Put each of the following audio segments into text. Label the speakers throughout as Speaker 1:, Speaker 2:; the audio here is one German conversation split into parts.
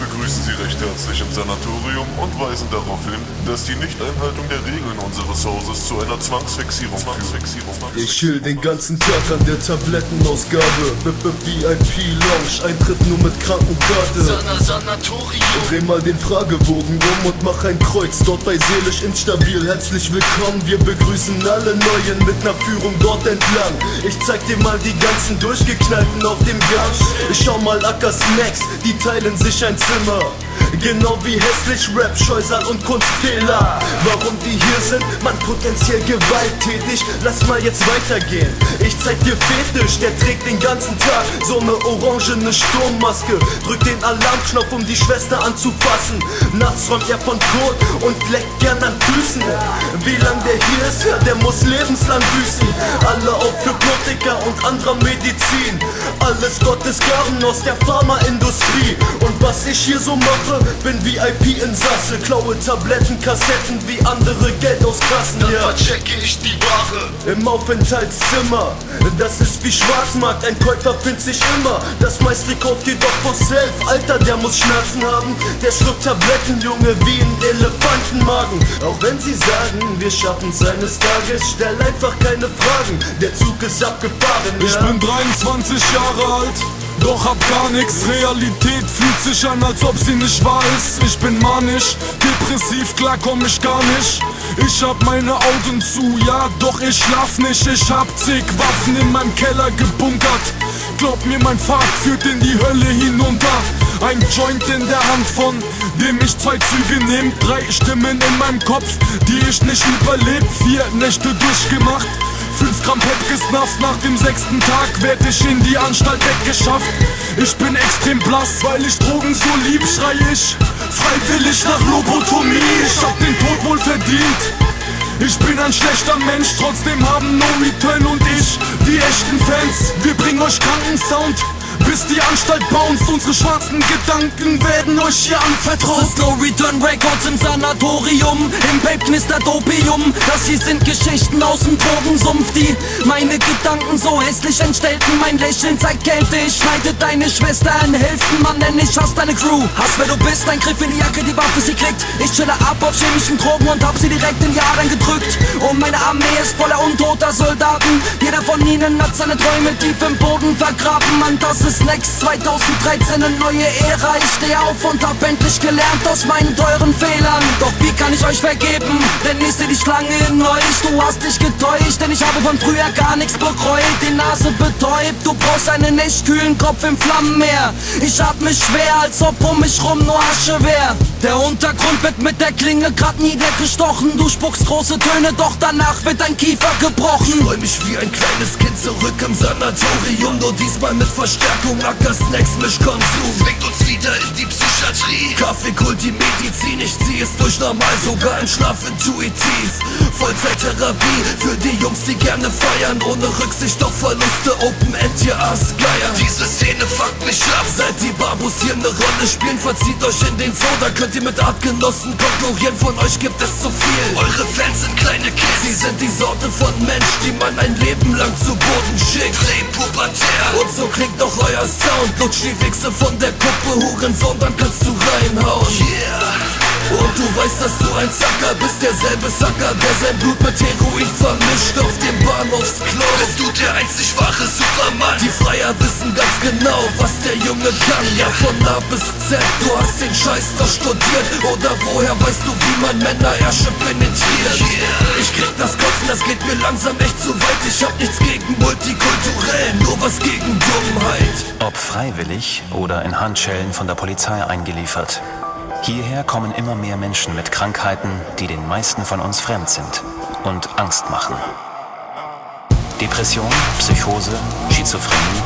Speaker 1: begrüßen Sie recht herzlich im Sanatorium und weisen darauf hin, dass die Nichteinhaltung der Regeln unseres Hauses zu einer Zwangsfixierung führt.
Speaker 2: Ich chill den ganzen Tag an der Tablettenausgabe. VIP-Lounge, Eintritt nur mit Krankenkarte.
Speaker 3: Sanatorium.
Speaker 2: Dreh mal den Fragebogen um und mach ein Kreuz. Dort bei seelisch instabil, herzlich willkommen. Wir begrüßen alle Neuen mit ner Führung dort entlang. Ich zeig dir mal die ganzen Durchgeknallten auf dem Gang. Ich schau mal Acker Snacks, die teilen sich ein Zimmer. Genau wie hässlich Rap, Scheusal und Kunstfehler. Warum die hier sind? Man potenziell gewalttätig. Lass mal jetzt weitergehen. Ich zeig dir Fetisch, der trägt den ganzen Tag so ne orangene Sturmmaske. Drückt den Alarmknopf, um die Schwester anzufassen. Nachts träumt er von Tod und leckt gern an Füßen. Wie lang der hier ist, ja, der muss lebenslang büßen. Alle auf Hypnotika und anderer Medizin. Alles Gottes Gaben aus der Pharmaindustrie. Und was ich hier so mache, bin VIP-Insasse. Klaue Tabletten, Kassetten wie andere Geld aus Kassen.
Speaker 3: Dann verchecke ich die Ware
Speaker 2: im Aufenthaltszimmer. Das ist wie Schwarzmarkt, ein Käufer findet sich immer. Das meiste kauft jedoch for self. Alter, der muss Schmerzen haben. Der schluckt Tabletten, Junge, wie ein Elefantenmagen. Auch wenn sie sagen, wir schaffen's eines Tages, stell einfach keine Fragen. Der Zug ist abgefahren, ja.
Speaker 4: Ich bin 23 Jahre alt, doch hab gar nix. Realität fühlt sich an, als ob sie nicht wahr ist. Ich bin manisch, depressiv, klar komm ich gar nicht. Ich hab meine Augen zu, ja, doch ich schlaf nicht. Ich hab zig Waffen in meinem Keller gebunkert. Glaub mir, mein Pfad führt in die Hölle hinunter. Ein Joint in der Hand, von dem ich 2 Züge nehm. 3 Stimmen in meinem Kopf, die ich nicht überlebt. 4 Nächte durchgemacht, 5 Gramm Pep gesnafft. Nach dem 6. Tag werd ich in die Anstalt weggeschafft. Ich bin extrem blass, weil ich Drogen so lieb. Schrei ich freiwillig nach Lobotomie. Ich hab den Tod wohl verdient. Ich bin ein schlechter Mensch, trotzdem haben No Return und ich die echten Fans. Wir bringen euch kranken Sound, bis die Anstalt bounced. Unsere schwarzen Gedanken werden euch hier anvertraut.
Speaker 5: Das ist No Return Records im Sanatorium. Im Vape knistert Opium. Das hier sind Geschichten aus dem Drogensumpf, die meine Gedanken so hässlich entstellten. Mein Lächeln zeigt Kälte. Ich schneide deine Schwester in Hälften, Mann, denn ich hasse deine Crew. Hass, wer du bist, ein Griff in die Jacke, die Waffe sie kriegt. Ich chille ab auf chemischen Drogen und hab sie direkt in die Adern gedrückt. Und meine Armee ist voller untoter Soldaten. Jeder von ihnen hat seine Träume tief im Boden vergraben. Mann, das ist Next 2013, eine neue Ära. Ich steh auf und hab endlich gelernt aus meinen teuren Fehlern. Doch wie kann ich euch vergeben? Denn ich seh die Schlange in euch. Du hast dich getäuscht, denn ich habe von früher gar nichts bereut. Die Nase betäubt, du brauchst einen echt kühlen Kopf im Flammenmeer. Ich atme schwer, als ob um mich rum nur Asche wär. Der Untergrund wird mit der Klinge grad niedergestochen. Du spuckst große Töne, doch danach wird dein Kiefer gebrochen.
Speaker 2: Ich freu mich wie ein kleines Kind zurück im Sanatorium. Nur diesmal mit Verstärkung, Acker Snacks, Mischkonsum.
Speaker 3: Zwingt uns wieder in die Psychiatrie.
Speaker 2: Kaffee, Kult, die Medizin, ich zieh es durch normal, sogar im Schlaf intuitiv. Vollzeittherapie für die Jungs, die gerne feiern. Ohne Rücksicht auf Verluste, Open End, hier Aasgeier.
Speaker 3: Diese Szene fuckt mich ab.
Speaker 2: Seit die Babus hier ne Rolle spielen, verzieht euch in den Zoo. Da könnt ihr mit Artgenossen konkurrieren, von euch gibt es zu viel.
Speaker 3: Eure Fans sind kleine Kids.
Speaker 2: Sie sind die Sorte von Mensch, die man ein Leben lang zu Boden schickt.
Speaker 3: Präpubertär.
Speaker 2: Und so klingt doch euer Sound. Lutsch die Wichse von der Puppe, Hurensohn, dann kannst du reinhauen.
Speaker 3: Yeah.
Speaker 2: Und du weißt, dass du ein Zacker bist, derselbe Sacker, der sein Blut mit Heroin vermischt auf dem Bahnhofsklo.
Speaker 3: Bist du der einzig wahre Supermann?
Speaker 2: Die Freier wissen ganz genau, was der Junge kann. Ja, von A bis Z, du hast den Scheiß doch studiert. Oder woher weißt du, wie man Männerärsche penetriert?
Speaker 3: Yeah.
Speaker 2: Ich krieg das Kotzen, das geht mir langsam echt zu weit. Ich hab nichts gegen multikulturell, nur was gegen Dummheit.
Speaker 6: Ob freiwillig oder in Handschellen von der Polizei eingeliefert. Hierher kommen immer mehr Menschen mit Krankheiten, die den meisten von uns fremd sind und Angst machen. Depression, Psychose, Schizophrenie,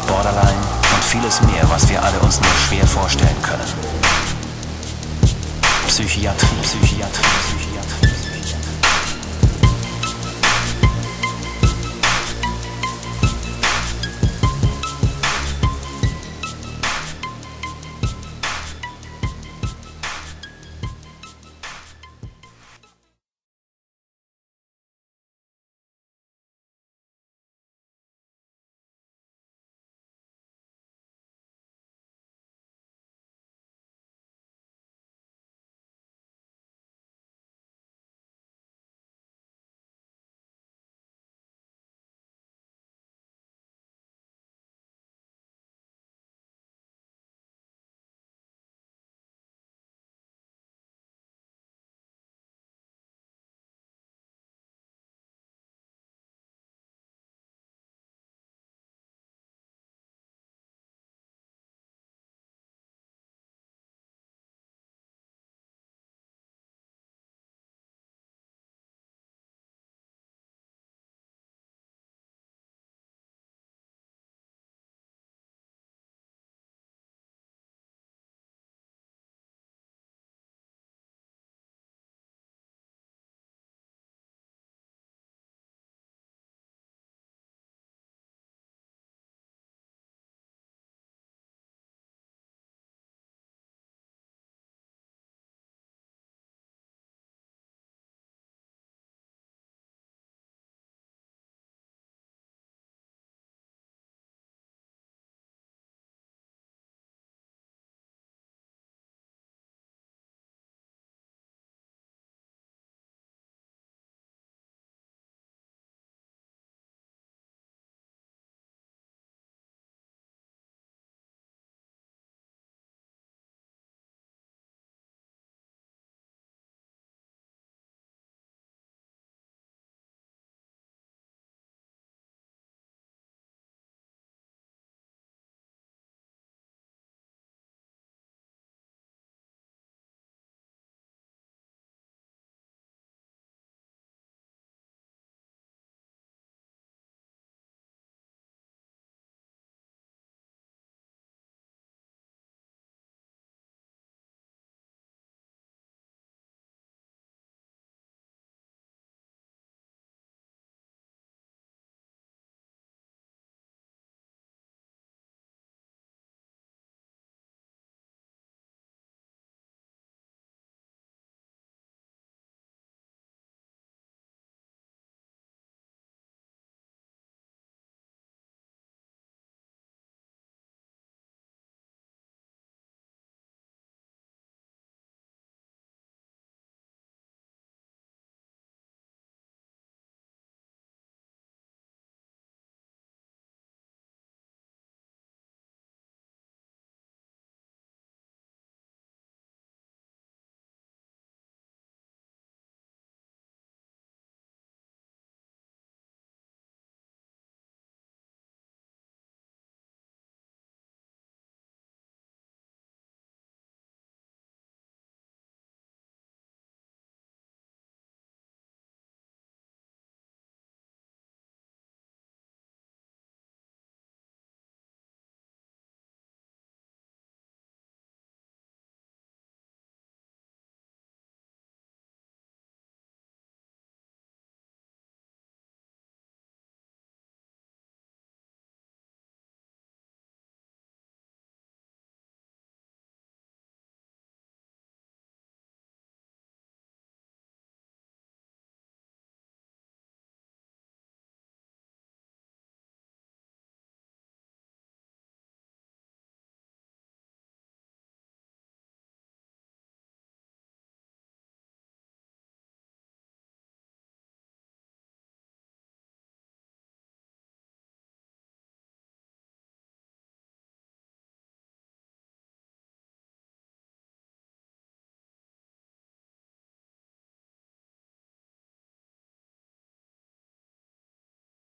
Speaker 6: Borderline und vieles mehr, was wir alle uns nur schwer vorstellen können. Psychiatrie.